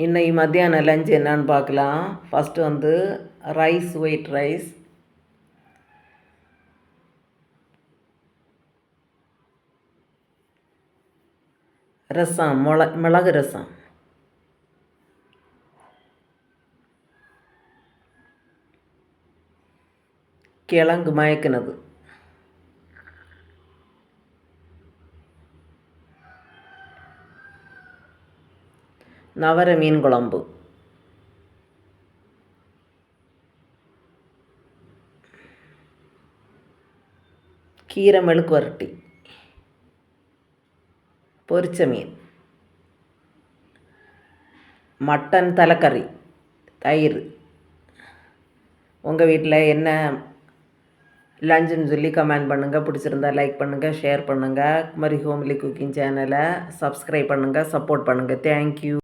இன்றைக்கி மத்தியானம் லஞ்ச் என்னன்னு பார்க்கலாம். ஃபஸ்ட்டு வந்து ரைஸ், ஒயிட் ரைஸ், ரசம், மிளகு ரசம், கிழங்கு மயக்கினது, நவர மீன் குழம்பு, கீரை மெழுக்கு வரட்டி, பொரிச்ச மீன், மட்டன் தலைக்கறி, தயிர். உங்கள் வீட்டில் என்ன லஞ்சுன்னு சொல்லி கமெண்ட் பண்ணுங்கள். பிடிச்சிருந்தா லைக் பண்ணுங்கள், ஷேர் பண்ணுங்கள். குமரி ஹோம்லி குக்கிங் சேனலை சப்ஸ்கிரைப் பண்ணுங்கள், சப்போர்ட் பண்ணுங்கள். தேங்க்யூ.